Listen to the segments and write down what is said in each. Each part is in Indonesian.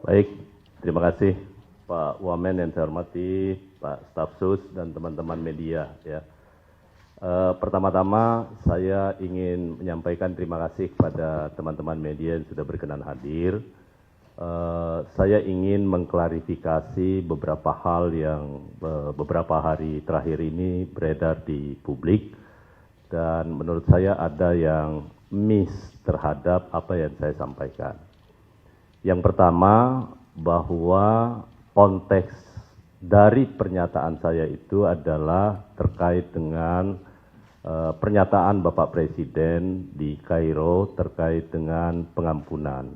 Baik, terima kasih Pak Wamen yang saya hormati, Pak Staf Sus dan teman-teman media. Ya. Pertama-tama saya ingin menyampaikan terima kasih kepada teman-teman media yang sudah berkenan hadir. Saya ingin mengklarifikasi beberapa hal yang beberapa hari terakhir ini beredar di publik dan menurut saya ada yang miss terhadap apa yang saya sampaikan. Yang pertama, bahwa konteks dari pernyataan saya itu adalah terkait dengan pernyataan Bapak Presiden di Kairo terkait dengan pengampunan.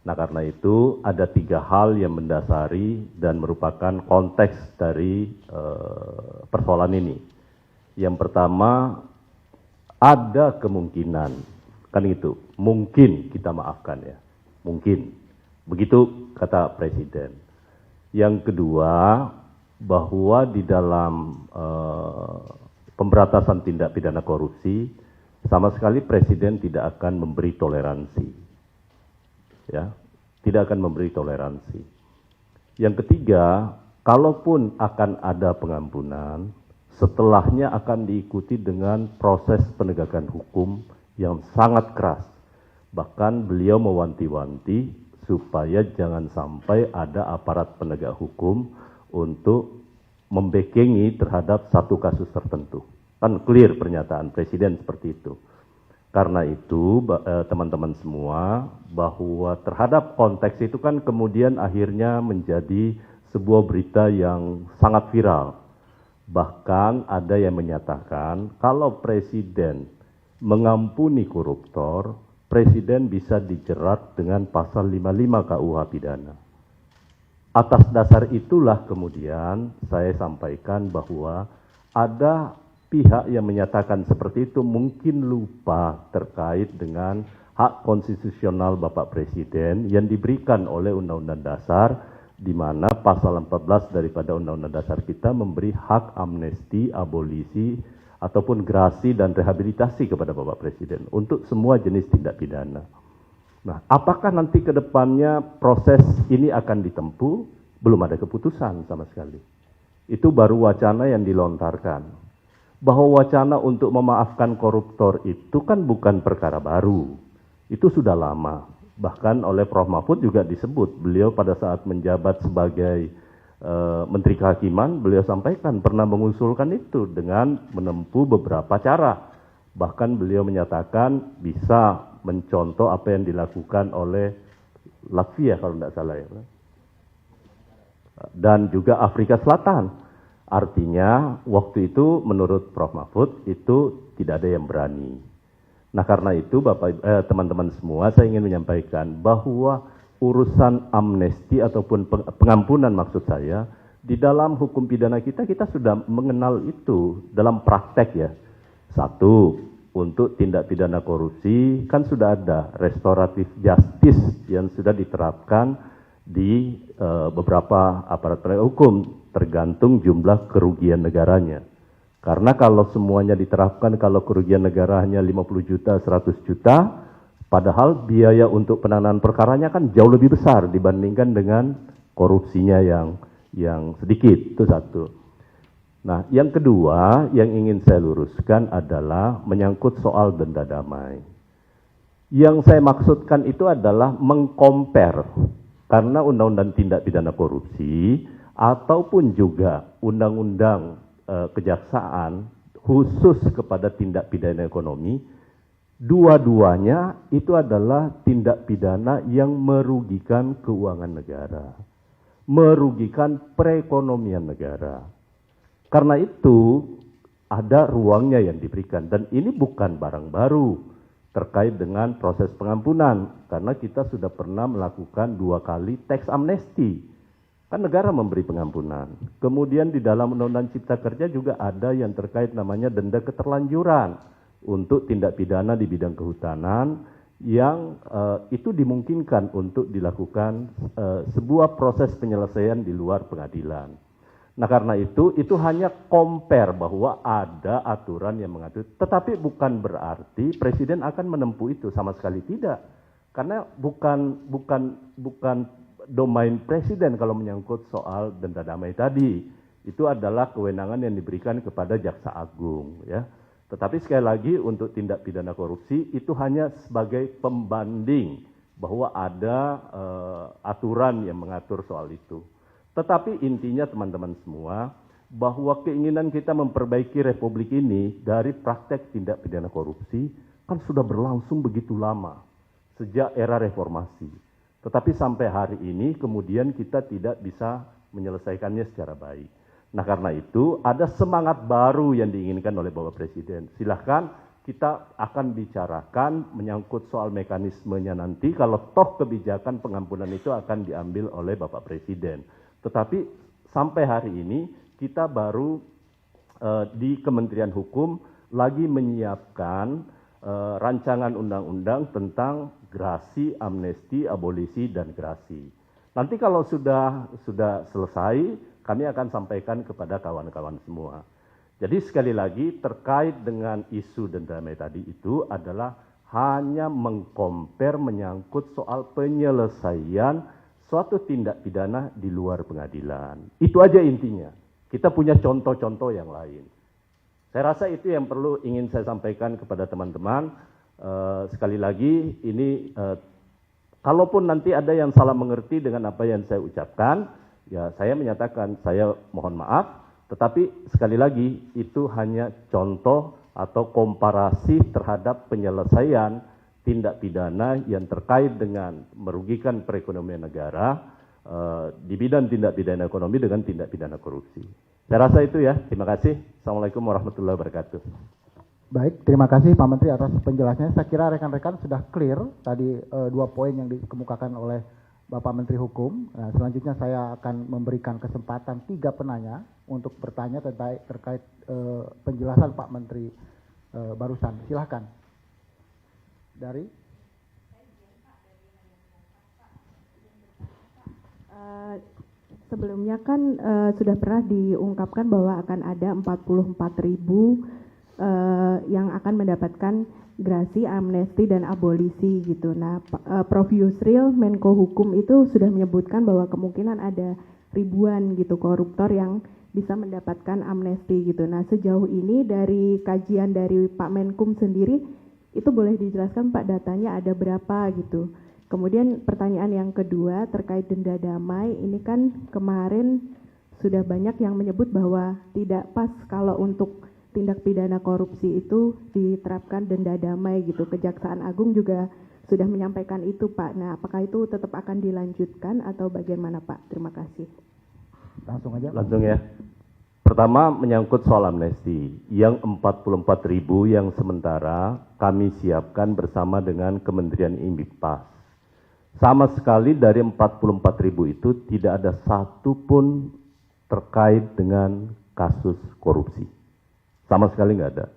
Nah, karena itu ada 3 hal yang mendasari dan merupakan konteks dari persoalan ini. Yang pertama, ada kemungkinan, kan itu, mungkin kita maafkan ya, mungkin. Begitu kata Presiden. Yang kedua, bahwa di dalam pemberantasan tindak pidana korupsi, sama sekali Presiden tidak akan memberi toleransi. Ya, tidak akan memberi toleransi. Yang ketiga, kalaupun akan ada pengampunan, setelahnya akan diikuti dengan proses penegakan hukum yang sangat keras. Bahkan beliau mewanti-wanti supaya jangan sampai ada aparat penegak hukum untuk membekengi terhadap satu kasus tertentu. Kan clear pernyataan Presiden seperti itu. Karena itu teman-teman semua, bahwa terhadap konteks itu kan kemudian akhirnya menjadi sebuah berita yang sangat viral. Bahkan ada yang menyatakan kalau Presiden mengampuni koruptor, Presiden bisa dijerat dengan pasal 55 KUH pidana. Atas dasar itulah kemudian saya sampaikan bahwa ada pihak yang menyatakan seperti itu mungkin lupa terkait dengan hak konstitusional Bapak Presiden yang diberikan oleh Undang-Undang Dasar, di mana pasal 14 daripada Undang-Undang Dasar kita memberi hak amnesti, abolisi, ataupun grasi dan rehabilitasi kepada Bapak Presiden untuk semua jenis tindak pidana. Nah, apakah nanti ke depannya proses ini akan ditempuh? Belum ada keputusan sama sekali. Itu baru wacana yang dilontarkan. Bahwa wacana untuk memaafkan koruptor itu kan bukan perkara baru. Itu sudah lama. Bahkan oleh Prof. Mahfud juga disebut, beliau pada saat menjabat sebagai Menteri Kehakiman, beliau sampaikan pernah mengusulkan itu dengan menempuh beberapa cara. Bahkan beliau menyatakan bisa mencontoh apa yang dilakukan oleh Latvia kalau tidak salah ya. Dan juga Afrika Selatan. Artinya waktu itu menurut Prof. Mahfud itu tidak ada yang berani. Nah, karena itu teman-teman semua, saya ingin menyampaikan bahwa urusan amnesti ataupun pengampunan maksud saya, di dalam hukum pidana kita sudah mengenal itu dalam praktek ya. Satu, untuk tindak pidana korupsi kan sudah ada restoratif justice yang sudah diterapkan di beberapa aparat penegak hukum, tergantung jumlah kerugian negaranya. Karena kalau semuanya diterapkan, kalau kerugian negara hanya 50 juta, 100 juta, padahal biaya untuk penanganan perkaranya kan jauh lebih besar dibandingkan dengan korupsinya yang sedikit, itu satu. Nah, yang kedua yang ingin saya luruskan adalah menyangkut soal denda damai. Yang saya maksudkan itu adalah mengcompare, karena undang-undang tindak pidana korupsi ataupun juga undang-undang kejaksaan khusus kepada tindak pidana ekonomi, dua-duanya itu adalah tindak pidana yang merugikan keuangan negara, merugikan perekonomian negara. Karena itu ada ruangnya yang diberikan, dan ini bukan barang baru terkait dengan proses pengampunan, karena kita sudah pernah melakukan 2 kali tax amnesty. Kan negara memberi pengampunan. Kemudian di dalam Undang-Undang Cipta Kerja juga ada yang terkait namanya denda keterlanjuran untuk tindak pidana di bidang kehutanan yang itu dimungkinkan untuk dilakukan sebuah proses penyelesaian di luar pengadilan. Nah, karena itu hanya compare bahwa ada aturan yang mengatur, tetapi bukan berarti Presiden akan menempuh itu, sama sekali tidak. Karena bukan domain presiden kalau menyangkut soal denda damai tadi. Itu adalah kewenangan yang diberikan kepada Jaksa Agung, ya. Tetapi sekali lagi untuk tindak pidana korupsi itu hanya sebagai pembanding bahwa ada aturan yang mengatur soal itu. Tetapi intinya teman-teman semua, bahwa keinginan kita memperbaiki Republik ini dari praktek tindak pidana korupsi kan sudah berlangsung begitu lama, sejak era reformasi. Tetapi sampai hari ini kemudian kita tidak bisa menyelesaikannya secara baik. Nah karena itu ada semangat baru yang diinginkan oleh Bapak Presiden. Silahkan kita akan bicarakan menyangkut soal mekanismenya nanti kalau toh kebijakan pengampunan itu akan diambil oleh Bapak Presiden. Tetapi sampai hari ini kita baru di Kementerian Hukum lagi menyiapkan rancangan undang-undang tentang grasi, amnesti, abolisi, dan grasi. Nanti kalau sudah selesai, kami akan sampaikan kepada kawan-kawan semua. Jadi sekali lagi terkait dengan isu denda damai tadi itu adalah hanya mengkompar menyangkut soal penyelesaian suatu tindak pidana di luar pengadilan. Itu aja intinya. Kita punya contoh-contoh yang lain. Saya rasa itu yang perlu ingin saya sampaikan kepada teman-teman. Sekali lagi ini kalaupun nanti ada yang salah mengerti dengan apa yang saya ucapkan, ya saya menyatakan saya mohon maaf, tetapi sekali lagi itu hanya contoh atau komparasi terhadap penyelesaian tindak pidana yang terkait dengan merugikan perekonomian negara di bidang tindak pidana ekonomi dengan tindak pidana korupsi. Saya rasa itu ya, terima kasih. Assalamualaikum warahmatullahi wabarakatuh. Baik, terima kasih Pak Menteri atas penjelasannya. Saya kira rekan-rekan sudah clear tadi 2 poin yang dikemukakan oleh Bapak Menteri Hukum. Nah, selanjutnya saya akan memberikan kesempatan 3 penanya untuk bertanya terkait penjelasan Pak Menteri barusan. Silahkan. Dari? Sebelumnya kan sudah pernah diungkapkan bahwa akan ada 44.000 yang akan mendapatkan grasi, amnesti, dan abolisi gitu. Nah, Prof. Yusril, Menko Hukum itu sudah menyebutkan bahwa kemungkinan ada ribuan gitu koruptor yang bisa mendapatkan amnesti gitu. Nah, sejauh ini dari kajian dari Pak Menkum sendiri, itu boleh dijelaskan Pak datanya ada berapa gitu. Kemudian pertanyaan yang kedua terkait denda damai, ini kan kemarin sudah banyak yang menyebut bahwa tidak pas kalau untuk tindak pidana korupsi itu diterapkan denda damai gitu. Kejaksaan Agung juga sudah menyampaikan itu Pak. Nah, apakah itu tetap akan dilanjutkan atau bagaimana Pak? Terima kasih. Langsung aja. Langsung ya. Pertama menyangkut soal amnesti. Yang 44.000 yang sementara kami siapkan bersama dengan Kementerian Imbipas. Sama sekali dari 44.000 itu tidak ada satu pun terkait dengan kasus korupsi. Sama sekali nggak ada.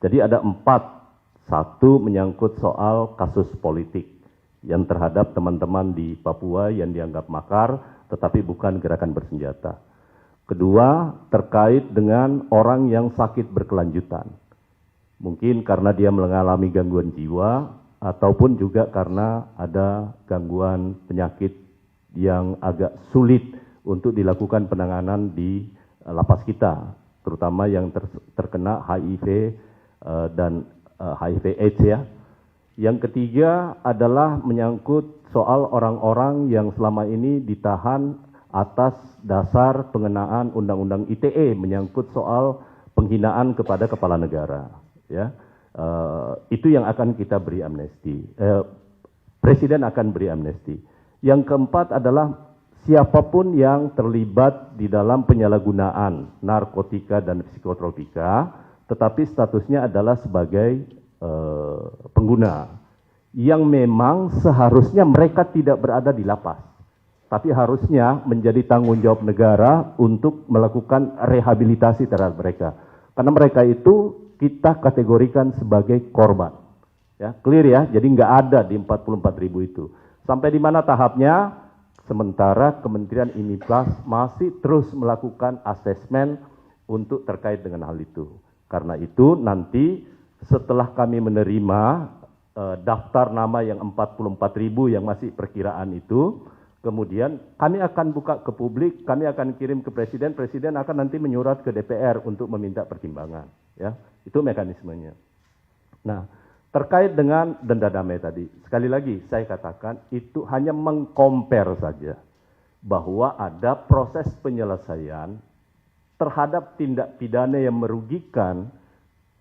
Jadi ada 4. Satu menyangkut soal kasus politik yang terhadap teman-teman di Papua yang dianggap makar tetapi bukan gerakan bersenjata. Kedua terkait dengan orang yang sakit berkelanjutan. Mungkin karena dia mengalami gangguan jiwa ataupun juga karena ada gangguan penyakit yang agak sulit untuk dilakukan penanganan di lapas kita, terutama yang terkena HIV dan HIV AIDS ya. Yang ketiga adalah menyangkut soal orang-orang yang selama ini ditahan atas dasar pengenaan Undang-Undang ITE menyangkut soal penghinaan kepada kepala negara ya. Itu yang akan kita beri amnesti. Presiden akan beri amnesti. Yang keempat adalah siapapun yang terlibat di dalam penyalahgunaan narkotika dan psikotropika, tetapi statusnya adalah sebagai pengguna, yang memang seharusnya mereka tidak berada di lapas, tapi harusnya menjadi tanggung jawab negara untuk melakukan rehabilitasi terhadap mereka. Karena mereka itu kita kategorikan sebagai korban. Ya, clear ya, jadi nggak ada di 44.000 itu. Sampai di mana tahapnya? Sementara Kementerian Immigrasi masih terus melakukan asesmen untuk terkait dengan hal itu. Karena itu nanti setelah kami menerima daftar nama yang 44.000 yang masih perkiraan itu, Kemudian kami akan buka ke publik, kami akan kirim ke presiden, presiden akan nanti menyurat ke DPR untuk meminta pertimbangan. Ya, itu mekanismenya. Nah, terkait dengan denda damai tadi, sekali lagi saya katakan itu hanya mengcompare saja bahwa ada proses penyelesaian terhadap tindak pidana yang merugikan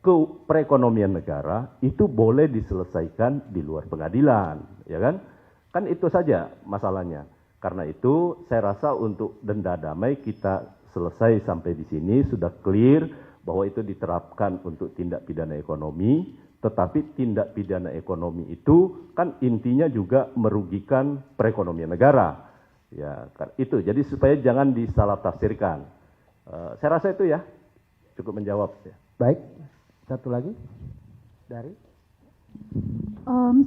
ke perekonomian negara itu boleh diselesaikan di luar pengadilan, ya kan? Kan itu saja masalahnya. Karena itu saya rasa untuk denda damai kita selesai sampai di sini sudah clear bahwa itu diterapkan untuk tindak pidana ekonomi, tetapi tindak pidana ekonomi itu kan intinya juga merugikan perekonomian negara. Ya, itu. Jadi supaya jangan disalah tafsirkan. Saya rasa itu ya cukup menjawab ya. Baik, satu lagi dari.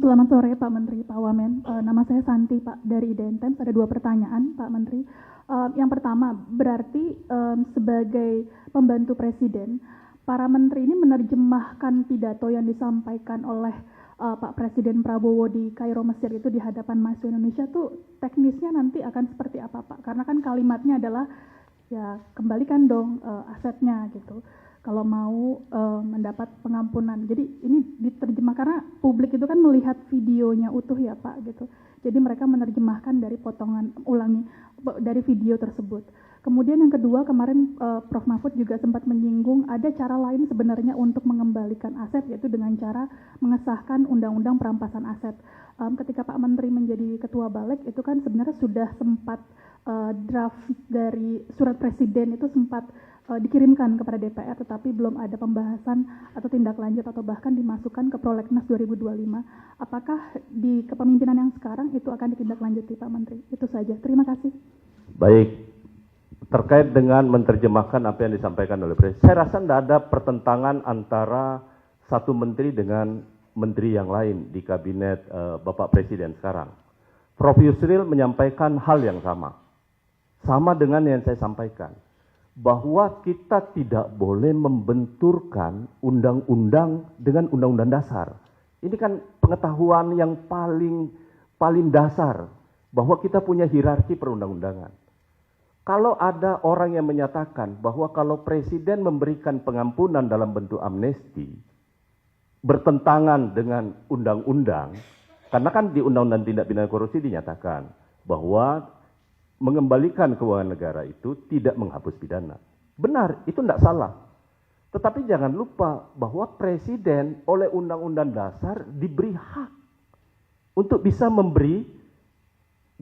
Selamat sore Pak Menteri, Pak Wamen. Nama saya Santi Pak dari IDNTEM. Ada 2 pertanyaan Pak Menteri. Yang pertama, berarti sebagai pembantu Presiden, para menteri ini menerjemahkan pidato yang disampaikan oleh Pak Presiden Prabowo di Kairo Mesir itu di hadapan mahasiswa Indonesia tuh teknisnya nanti akan seperti apa Pak? Karena kan kalimatnya adalah ya kembalikan dong asetnya gitu. Kalau mau mendapat pengampunan. Jadi ini diterjemah karena publik itu kan melihat videonya utuh ya Pak gitu. Jadi mereka menerjemahkan dari potongan dari video tersebut. Kemudian yang kedua kemarin Prof. Mahfud juga sempat menyinggung ada cara lain sebenarnya untuk mengembalikan aset yaitu dengan cara mengesahkan undang-undang perampasan aset. Ketika Pak Menteri menjadi Ketua Balik itu kan sebenarnya sudah sempat draft dari surat Presiden itu sempat dikirimkan kepada DPR tetapi belum ada pembahasan atau tindak lanjut atau bahkan dimasukkan ke Prolegnas 2025. Apakah di kepemimpinan yang sekarang itu akan ditindaklanjuti Pak Menteri? Itu saja. Terima kasih. Baik, terkait dengan menerjemahkan apa yang disampaikan oleh Presiden, saya rasa tidak ada pertentangan antara satu menteri dengan menteri yang lain di kabinet Bapak Presiden sekarang. Prof. Yusril menyampaikan hal yang sama dengan yang saya sampaikan. Bahwa kita tidak boleh membenturkan undang-undang dengan undang-undang dasar. Ini kan pengetahuan yang paling dasar bahwa kita punya hierarki perundang-undangan. Kalau ada orang yang menyatakan bahwa kalau presiden memberikan pengampunan dalam bentuk amnesti bertentangan dengan undang-undang, karena kan di Undang-Undang Tindak Pidana Korupsi dinyatakan bahwa mengembalikan keuangan negara itu tidak menghapus pidana. Benar, itu tidak salah. Tetapi jangan lupa bahwa presiden oleh undang-undang dasar diberi hak untuk bisa memberi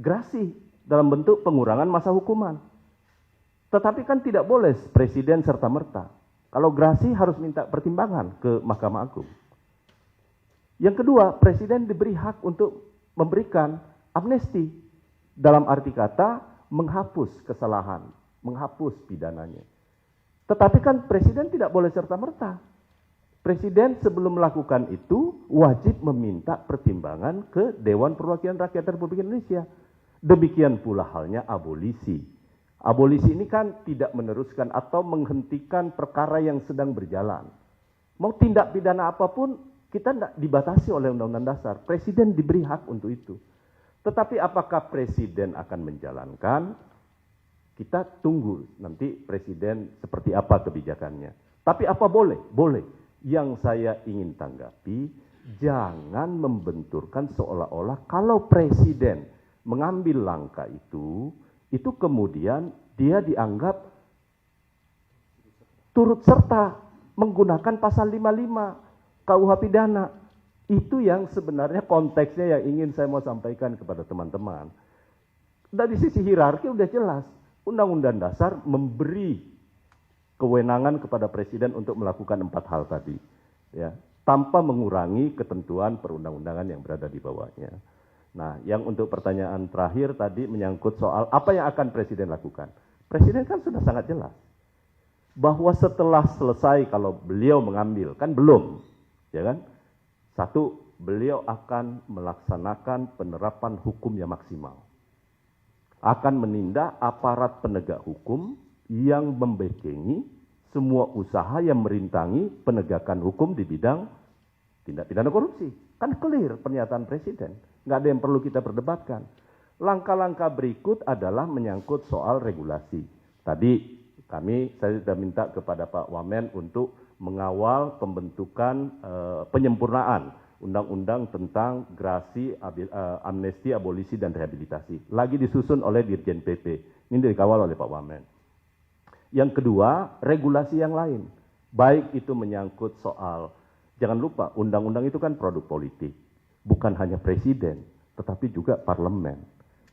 grasi dalam bentuk pengurangan masa hukuman. Tetapi kan tidak boleh presiden serta-merta. Kalau grasi harus minta pertimbangan ke Mahkamah Agung. Yang kedua, presiden diberi hak untuk memberikan amnesti. Dalam arti kata, menghapus kesalahan, menghapus pidananya. Tetapi kan presiden tidak boleh serta-merta. Presiden sebelum melakukan itu wajib meminta pertimbangan ke Dewan Perwakilan Rakyat Republik Indonesia. Demikian pula halnya abolisi. Abolisi ini kan tidak meneruskan atau menghentikan perkara yang sedang berjalan. Mau tindak pidana apapun, kita tidak dibatasi oleh Undang-Undang Dasar. Presiden diberi hak untuk itu. Tetapi apakah presiden akan menjalankan? Kita tunggu nanti presiden seperti apa kebijakannya. Tapi apa boleh? Boleh. Yang saya ingin tanggapi, jangan membenturkan seolah-olah kalau presiden mengambil langkah itu kemudian dia dianggap turut serta menggunakan pasal 55 KUH pidana. Itu yang sebenarnya konteksnya yang ingin saya mau sampaikan kepada teman-teman. Dari sisi hierarki udah jelas. Undang-Undang Dasar memberi kewenangan kepada presiden untuk melakukan 4 hal tadi. Ya, tanpa mengurangi ketentuan perundang-undangan yang berada di bawahnya. Nah, yang untuk pertanyaan terakhir tadi menyangkut soal apa yang akan presiden lakukan. Presiden kan sudah sangat jelas. Bahwa setelah selesai kalau beliau mengambil, kan belum. Ya kan? 1, beliau akan melaksanakan penerapan hukum yang maksimal. Akan menindak aparat penegak hukum yang membekengi semua usaha yang merintangi penegakan hukum di bidang tindak pidana korupsi. Kan clear pernyataan presiden. Nggak ada yang perlu kita perdebatkan. Langkah-langkah berikut adalah menyangkut soal regulasi. Tadi saya sudah minta kepada Pak Wamen untuk mengawal pembentukan penyempurnaan undang-undang tentang gerasi, amnesti, abolisi, dan rehabilitasi. Lagi disusun oleh Dirjen PP. Ini dikawal oleh Pak Wamen. Yang kedua, regulasi yang lain. Baik itu menyangkut soal, jangan lupa undang-undang itu kan produk politik. Bukan hanya presiden, tetapi juga parlemen.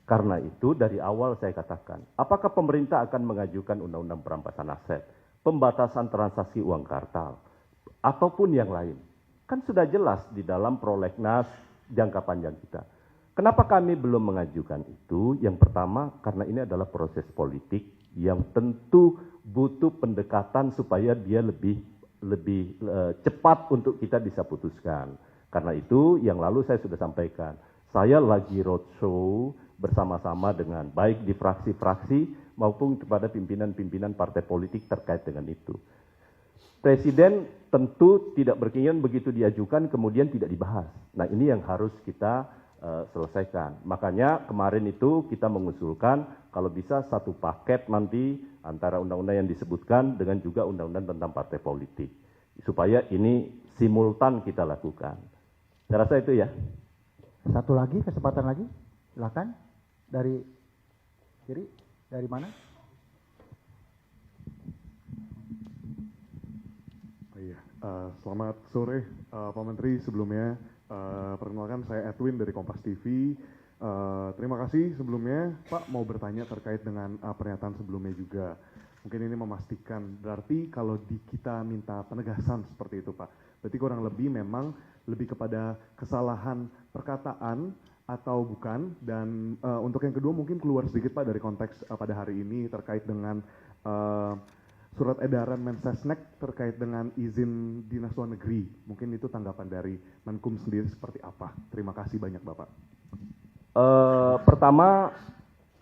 Karena itu dari awal saya katakan, apakah pemerintah akan mengajukan undang-undang perampasan aset, pembatasan transaksi uang kartal, ataupun yang lain. Kan sudah jelas di dalam prolegnas jangka panjang kita. Kenapa kami belum mengajukan itu? Yang pertama, karena ini adalah proses politik yang tentu butuh pendekatan supaya dia lebih cepat untuk kita bisa putuskan. Karena itu yang lalu saya sudah sampaikan, saya lagi roadshow bersama-sama dengan baik di fraksi-fraksi maupun kepada pimpinan-pimpinan partai politik terkait dengan itu. Presiden tentu tidak berkeinginan begitu diajukan kemudian tidak dibahas. Nah ini yang harus kita selesaikan. Makanya kemarin itu kita mengusulkan kalau bisa satu paket nanti antara undang-undang yang disebutkan dengan juga undang-undang tentang partai politik. Supaya ini simultan kita lakukan. Saya rasa itu ya. Satu lagi, kesempatan lagi. Silakan. Dari kiri, dari mana? Iya, selamat sore Pak Menteri. Sebelumnya perkenalkan saya Edwin dari Kompas TV. Terima kasih sebelumnya Pak, mau bertanya terkait dengan pernyataan sebelumnya juga. Mungkin ini memastikan, berarti kalau kita minta penegasan seperti itu Pak, berarti kurang lebih memang lebih kepada kesalahan perkataan atau bukan. Dan untuk yang kedua mungkin keluar sedikit Pak dari konteks pada hari ini terkait dengan surat edaran Mensesnek terkait dengan izin dinas luar negeri. Mungkin itu tanggapan dari Menkum sendiri seperti apa? Terima kasih banyak Bapak. Pertama,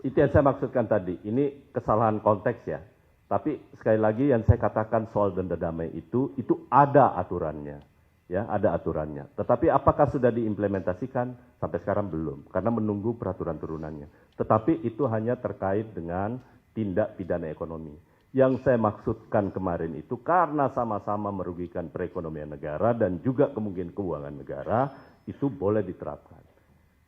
itu yang saya maksudkan tadi, ini kesalahan konteks ya. Tapi sekali lagi yang saya katakan soal denda damai itu ada aturannya. Ya, ada aturannya. Tetapi apakah sudah diimplementasikan? Sampai sekarang belum, karena menunggu peraturan turunannya. Tetapi itu hanya terkait dengan tindak pidana ekonomi. Yang saya maksudkan kemarin itu karena sama-sama merugikan perekonomian negara dan juga kemungkinan keuangan negara, itu boleh diterapkan.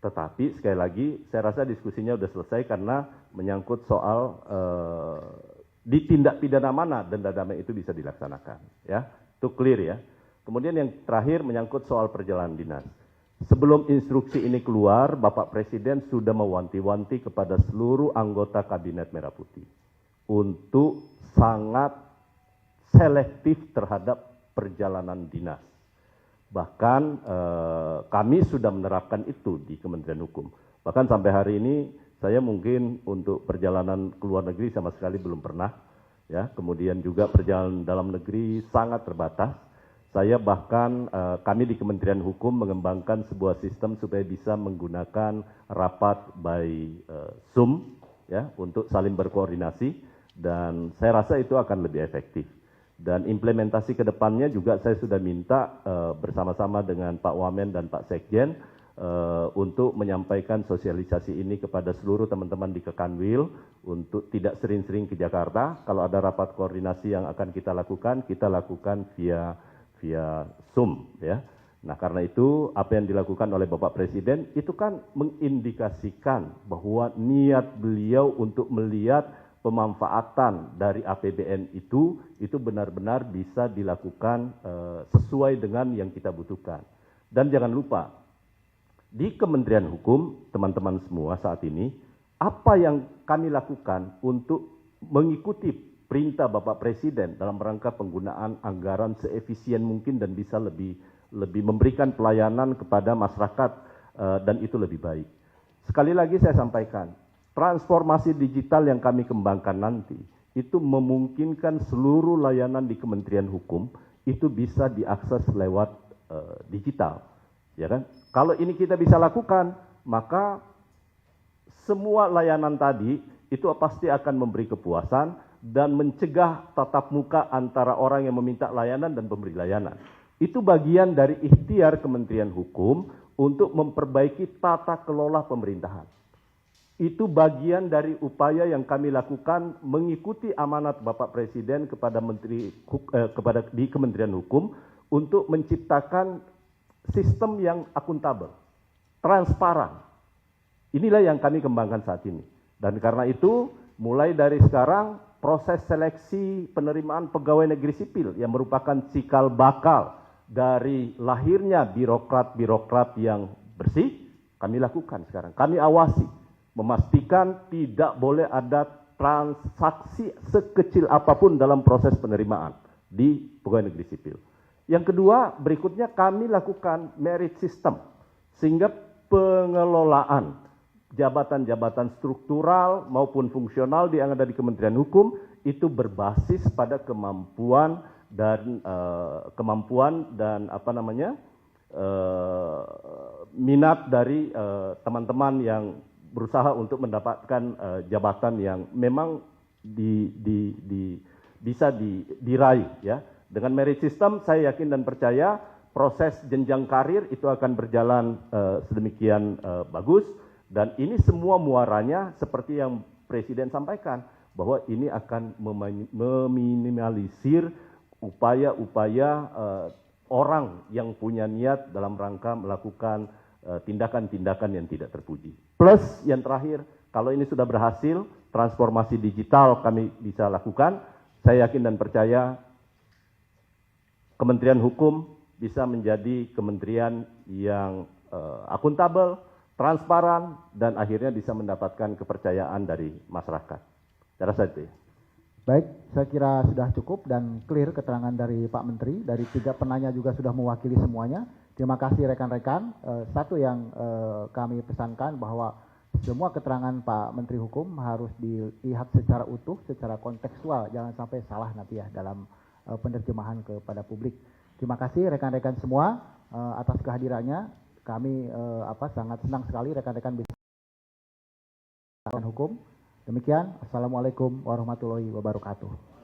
Tetapi sekali lagi, saya rasa diskusinya sudah selesai karena menyangkut soal di tindak pidana mana denda damai itu bisa dilaksanakan. Ya, itu clear ya. Kemudian yang terakhir menyangkut soal perjalanan dinas. Sebelum instruksi ini keluar, Bapak Presiden sudah mewanti-wanti kepada seluruh anggota Kabinet Merah Putih untuk sangat selektif terhadap perjalanan dinas. Bahkan kami sudah menerapkan itu di Kementerian Hukum. Bahkan sampai hari ini saya mungkin untuk perjalanan ke luar negeri sama sekali belum pernah. Ya, kemudian juga perjalanan dalam negeri sangat terbatas. Saya bahkan kami di Kementerian Hukum mengembangkan sebuah sistem supaya bisa menggunakan rapat by Zoom ya untuk saling berkoordinasi dan saya rasa itu akan lebih efektif. Dan implementasi ke depannya juga saya sudah minta bersama-sama dengan Pak Wamen dan Pak Sekjen untuk menyampaikan sosialisasi ini kepada seluruh teman-teman di Kekanwil untuk tidak sering-sering ke Jakarta. Kalau ada rapat koordinasi yang akan kita lakukan via Zoom ya. Nah, karena itu apa yang dilakukan oleh Bapak Presiden itu kan mengindikasikan bahwa niat beliau untuk melihat pemanfaatan dari APBN itu benar-benar bisa dilakukan sesuai dengan yang kita butuhkan. Dan jangan lupa, di Kementerian Hukum, teman-teman semua saat ini, apa yang kami lakukan untuk mengikuti perintah Bapak Presiden dalam rangka penggunaan anggaran seefisien mungkin dan bisa lebih memberikan pelayanan kepada masyarakat dan itu lebih baik. Sekali lagi saya sampaikan, transformasi digital yang kami kembangkan nanti itu memungkinkan seluruh layanan di Kementerian Hukum itu bisa diakses lewat digital, ya kan? Kalau ini kita bisa lakukan, maka semua layanan tadi itu pasti akan memberi kepuasan dan mencegah tatap muka antara orang yang meminta layanan dan pemberi layanan. Itu bagian dari ikhtiar Kementerian Hukum untuk memperbaiki tata kelola pemerintahan. Itu bagian dari upaya yang kami lakukan mengikuti amanat Bapak Presiden kepada di Kementerian Hukum untuk menciptakan sistem yang akuntabel, transparan. Inilah yang kami kembangkan saat ini. Dan karena itu, mulai dari sekarang proses seleksi penerimaan pegawai negeri sipil yang merupakan cikal bakal dari lahirnya birokrat-birokrat yang bersih, kami lakukan sekarang. Kami awasi, memastikan tidak boleh ada transaksi sekecil apapun dalam proses penerimaan di pegawai negeri sipil. Yang kedua, berikutnya kami lakukan merit system, sehingga pengelolaan jabatan-jabatan struktural maupun fungsional yang ada di Kementerian Hukum itu berbasis pada kemampuan dan minat dari teman-teman yang berusaha untuk mendapatkan jabatan yang memang bisa diraih, ya. Dengan merit system saya yakin dan percaya proses jenjang karir itu akan berjalan sedemikian bagus, dan ini semua muaranya seperti yang Presiden sampaikan bahwa ini akan meminimalisir upaya-upaya orang yang punya niat dalam rangka melakukan tindakan-tindakan yang tidak terpuji. Plus yang terakhir, kalau ini sudah berhasil, transformasi digital kami bisa lakukan, saya yakin dan percaya Kementerian Hukum bisa menjadi kementerian yang akuntabel, transparan, dan akhirnya bisa mendapatkan kepercayaan dari masyarakat. Saya rasa itu ya. Baik, saya kira sudah cukup dan clear keterangan dari Pak Menteri. Dari 3 penanya juga sudah mewakili semuanya. Terima kasih rekan-rekan. Satu yang kami pesankan bahwa semua keterangan Pak Menteri Hukum harus dilihat secara utuh, secara kontekstual. Jangan sampai salah nanti ya dalam penerjemahan kepada publik. Terima kasih rekan-rekan semua atas kehadirannya. Kami sangat senang sekali rekan-rekan bisa hukum. Demikian, Assalamualaikum warahmatullahi wabarakatuh.